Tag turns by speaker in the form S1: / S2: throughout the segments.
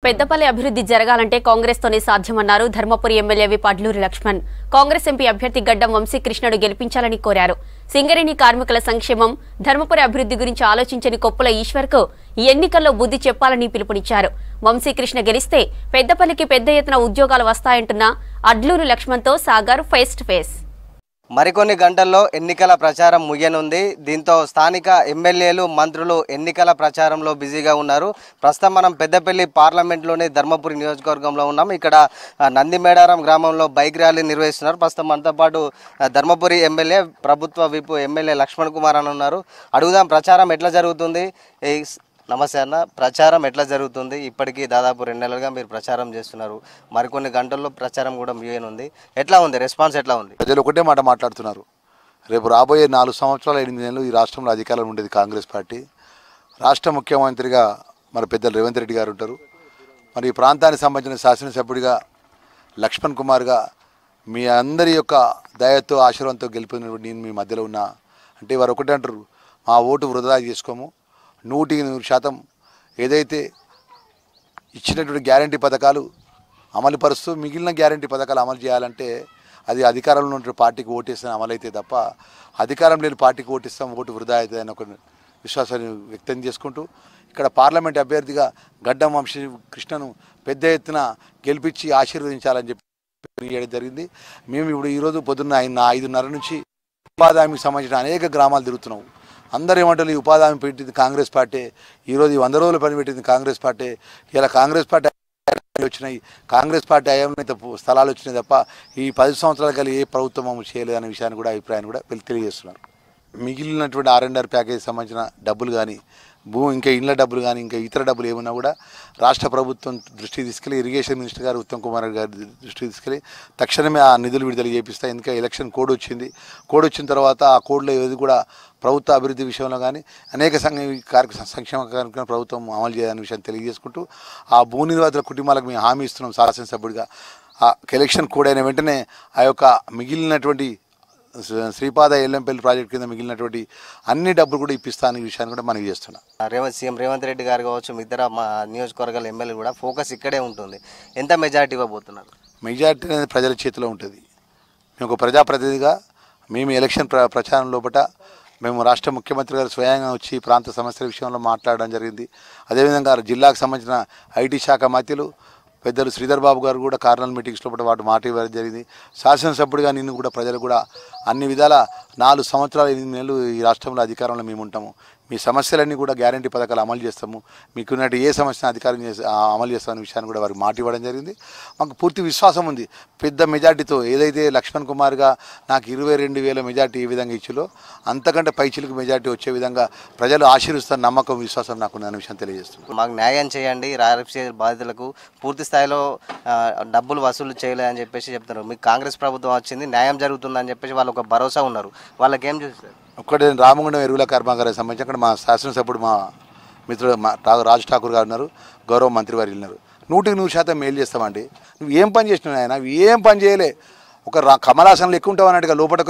S1: పెద్దపల్లి అభివృద్ధి జరగాలంటే కాంగ్రెస్ తోనే సాధ్యమన్నారు ధర్మపురి ఎమ్మెల్యే అడ్లూరి లక్ష్మణ్. కాంగ్రెస్ ఎంపీ అభ్యర్థి గడ్డం వంశీకృష్ణను గెలిపించాలని కోరారు. సింగరేణి కార్మికుల సంక్షేమం, ధర్మపురి అభివృద్ధి గురించి ఆలోచించని కొప్పుల ఈశ్వర్కు ఈ ఎన్నికల్లో బుద్ధి చెప్పాలని పిలుపునిచ్చారు. వంశీకృష్ణ గెలిస్తే పెద్దపల్లికి పెద్ద ఎత్తున ఉద్యోగాలు వస్తాయంటున్న అడ్లూరి లక్ష్మణ్తో సాగర్ ఫేస్ టు ఫేస్.
S2: మరికొన్ని గంటల్లో ఎన్నికల ప్రచారం ముగియనుంది. దీంతో స్థానిక ఎమ్మెల్యేలు, మంత్రులు ఎన్నికల ప్రచారంలో బిజీగా ఉన్నారు. ప్రస్తుతం మనం పెద్దపల్లి పార్లమెంట్లోని ధర్మపురి నియోజకవర్గంలో ఉన్నాం. ఇక్కడ నందిమేడారం గ్రామంలో బైక్ ర్యాలీ నిర్వహిస్తున్నారు. ప్రస్తుతం మనతో పాటు ధర్మపురి ఎమ్మెల్యే, ప్రభుత్వ విప్ ఎమ్మెల్యే లక్ష్మణ్ కుమార్ అని ఉన్నారు. అడుగుదాం, ప్రచారం ఎట్లా జరుగుతుంది? నమస్తే అన్న, ప్రచారం ఎట్లా జరుగుతుంది? ఇప్పటికీ దాదాపు 2 నెలలుగా మీరు ప్రచారం చేస్తున్నారు. మరికొన్ని గంటల్లో ప్రచారం కూడా ముగియనుంది. ఎట్లా ఉంది రెస్పాన్స్? ఎట్లా ఉంది?
S3: ప్రజలు ఒకటే మాట మాట్లాడుతున్నారు. రేపు రాబోయే 4 సంవత్సరాలు 8 నెలలు ఈ రాష్ట్రంలో అధికారంలో ఉండేది కాంగ్రెస్ పార్టీ. రాష్ట్ర ముఖ్యమంత్రిగా మరి పెద్దలు రేవంత్ రెడ్డి గారు ఉంటారు. మరి ఈ ప్రాంతానికి సంబంధించిన శాసనసభ్యుడిగా లక్ష్మణ్ కుమార్గా మీ అందరి యొక్క దయతో, ఆశీర్వాదంతో గెలిపినటువంటి నేను మీ మధ్యలో ఉన్నా అంటే వారు ఒకటే అంటారు, మా ఓటు వృధా చేసుకోము. 100% ఏదైతే ఇచ్చినటువంటి గ్యారంటీ పథకాలు అమలు పరుస్తూ మిగిలిన గ్యారంటీ పథకాలు అమలు చేయాలంటే అది అధికారంలో ఉన్న పార్టీకి ఓటేసిన అమలైతే తప్ప అధికారం లేని పార్టీకి ఓటిస్తాం, ఓటు వృధా అవుతుంది అని ఒక విశ్వాసాన్ని వ్యక్తం చేసుకుంటూ ఇక్కడ పార్లమెంట్ అభ్యర్థిగా గడ్డం వంశీకృష్ణను పెద్ద ఎత్తున గెలిపించి ఆశీర్వదించాలని చెప్పి జరిగింది. మేము ఇప్పుడు ఈరోజు పొద్దున్న 5:30 నుంచి ఉపాధి హామీకి సంబంధించిన అనేక గ్రామాలు తిరుగుతున్నాము. అందరూ ఏమంటారు, ఈ ఉపాధి హామీ పెట్టింది కాంగ్రెస్ పార్టీ, ఈరోజు ఈ 100 రోజులు పని పెట్టింది కాంగ్రెస్ పార్టీ, ఇలా కాంగ్రెస్ పార్టీ వచ్చినాయి, కాంగ్రెస్ పార్టీ అయ్యామైతే స్థలాలు వచ్చినాయి తప్ప ఈ 10 సంవత్సరాల కలిగి ఏ ప్రభుత్వం చేయలేదు అనే విషయాన్ని కూడా, అభిప్రాయాన్ని కూడా తెలియజేస్తున్నారు. మిగిలినటువంటి R&R ప్యాకేజ్ సంబంధించిన డబ్బులు కానీ, ఇంకా ఇళ్ల డబ్బులు కానీ, ఇంకా ఇతర డబ్బులు ఏమన్నా కూడా రాష్ట్ర ప్రభుత్వం దృష్టికి తీసుకెళ్ళి, ఇరిగేషన్ మినిస్టర్ గారు ఉత్తమ్ కుమార్ గారి దృష్టికి తీసుకెళ్ళి తక్షణమే ఆ నిధులు విడుదల చేపిస్తాయి. ఎందుకంటే ఎలక్షన్ కోడ్ వచ్చింది. కోడ్ వచ్చిన తర్వాత ఆ కోడ్లో ఏది కూడా ప్రభుత్వ అభివృద్ధి విషయంలో కానీ అనేక సంక్షేమ కార్యక్రమం ప్రభుత్వం అమలు చేయాలనే విషయాన్ని తెలియజేసుకుంటూ ఆ భూ నిర్వాసితుల కుటుంబాలకు మేము హామీ ఇస్తున్నాం. శాసనసభ్యుడిగా ఆ ఎలక్షన్ కోడ్ అయిన వెంటనే ఆ యొక్క మిగిలినటువంటి శ్రీపాద ఎల్లంపల్లి ప్రాజెక్టు కింద మిగిలినటువంటి అన్ని డబ్బులు కూడా ఇప్పిస్తాను విషయాన్ని కూడా మనం చేస్తున్నాం.
S2: సీఎం రేవంత్ రెడ్డి గారు కావచ్చు, ఇతర మా నియోజకవర్గాల ఎమ్మెల్యే కూడా ఫోకస్ ఇక్కడే ఉంటుంది. ఎంత మెజారిటీ ఇవ్వబోతున్నారు?
S3: మెజారిటీ అనేది ప్రజల చేతిలో ఉంటుంది. మేము ఒక ప్రజాప్రతినిధిగా మేము ఎలక్షన్ ప్రచారం లోపల మేము రాష్ట్ర ముఖ్యమంత్రి గారు స్వయంగా వచ్చి ప్రాంత సమస్యల విషయంలో మాట్లాడడం జరిగింది. అదేవిధంగా జిల్లాకు సంబంధించిన ఐటీ శాఖ మంత్రులు పెద్దలు శ్రీధర్ బాబు గారు కూడా కార్నల్ మీటింగ్స్లో వాటి మాట ఇవ్వడం జరిగింది. శాసనసభ్యుడిగా నిన్ను కూడా ప్రజలు కూడా అన్ని విధాల 4 సంవత్సరాలు 8 నెలలు ఈ రాష్ట్రంలో అధికారంలో మేము ఉంటాము. మీ సమస్యలన్నీ కూడా గ్యారంటీ పథకాలు అమలు చేస్తాము. మీకున్నట్టు ఏ సమస్యను అమలు చేస్తామనే విషయాన్ని కూడా వారికి మాట ఇవ్వడం జరిగింది. మాకు పూర్తి విశ్వాసం ఉంది. పెద్ద మెజార్టీతో ఏదైతే లక్ష్మణ్ కుమార్గా నాకు 22,000 మెజార్టీ ఏ విధంగా ఇచ్చిలో అంతకంటే పైచిలకు మెజార్టీ వచ్చే విధంగా ప్రజలు ఆశీర్వదిస్తున్న నమ్మకం, విశ్వాసం నాకు ఉన్న విషయం తెలియజేస్తున్నాను.
S2: మాకు న్యాయం చేయండి, రాజకీయ బాధితులకు పూర్తి స్థాయిలో డబ్బులు వసూలు చేయలేదని చెప్పేసి చెప్తున్నారు. మీకు కాంగ్రెస్ ప్రభుత్వం వచ్చింది, న్యాయం జరుగుతుందని చెప్పేసి వాళ్ళు ఒక భరోసా ఉన్నారు. వాళ్ళకి ఏం చేస్తారు?
S3: ఒక్కటే రామగుండం ఎరువుల కర్మాగారానికి సంబంధించి అక్కడ మా శాసనసభ్యుడు మా మిత్రుడు రాజ్ ఠాకూర్ గారు ఉన్నారు, గౌరవ మంత్రి వారు ఉన్నారు. 100% మేలు చేస్తామండి. నువ్వు ఏం పని చేసినావు ఆయన? నువ్వు ఏం పని చేయలే. ఒక కమలాసనలు ఎక్కువ ఉంటావు అన్నట్టుగా లోపల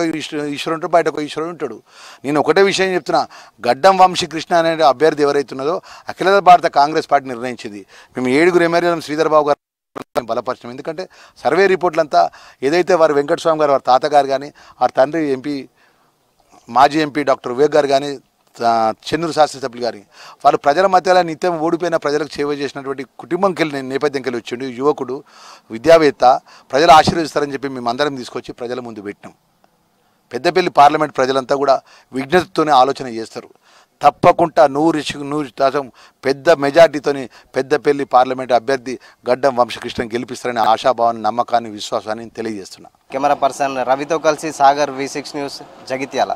S3: ఈశ్వరుడు ఉంటాడు, బయటకు ఈశ్వరుడు ఉంటాడు. నేను ఒకటే విషయం చెప్తున్నా, గడ్డం వంశీకృష్ణ అనే అభ్యర్థి ఎవరైతున్నదో అఖిల భారత కాంగ్రెస్ పార్టీ నిర్ణయించింది. మేము 7 ఎమ్మెల్యేలను శ్రీధర్ బాబు గారు బలపరచడం. ఎందుకంటే సర్వే రిపోర్ట్లంతా ఏదైతే వారు వెంకటస్వామి గారు, వారి తాతగారు కానీ, వారి తండ్రి మాజీ ఎంపీ డాక్టర్ వివేక్ గారు కానీ, చెన్నూరు శాసనసభ్యులు గారి వాళ్ళు ప్రజల మధ్యలో నిత్యం ఓడిపోయిన ప్రజలకు సేవ చేసినటువంటి కుటుంబంకెళ్ళి నేపథ్యంకెళ్ళి వచ్చిండు యువకుడు, విద్యావేత్త. ప్రజలు ఆశీర్వదిస్తారని చెప్పి మేమందరం తీసుకొచ్చి ప్రజల ముందు పెట్టినాం. పెద్దపల్లి పార్లమెంట్ ప్రజలంతా కూడా విజ్ఞతతోనే ఆలోచన చేస్తారు. తప్పకుండా 100% పెద్ద మెజార్టీతోని పెద్దపల్లి పార్లమెంట్ అభ్యర్థి గడ్డం వంశీకృష్ణను గెలిపిస్తారనే ఆశాభావాన్ని, నమ్మకాన్ని, విశ్వాసాన్ని తెలియజేస్తున్నా.
S2: కెమెరా పర్సన్ రవితో కలిసి సాగర్ V6 న్యూస్, జగిత్యాల.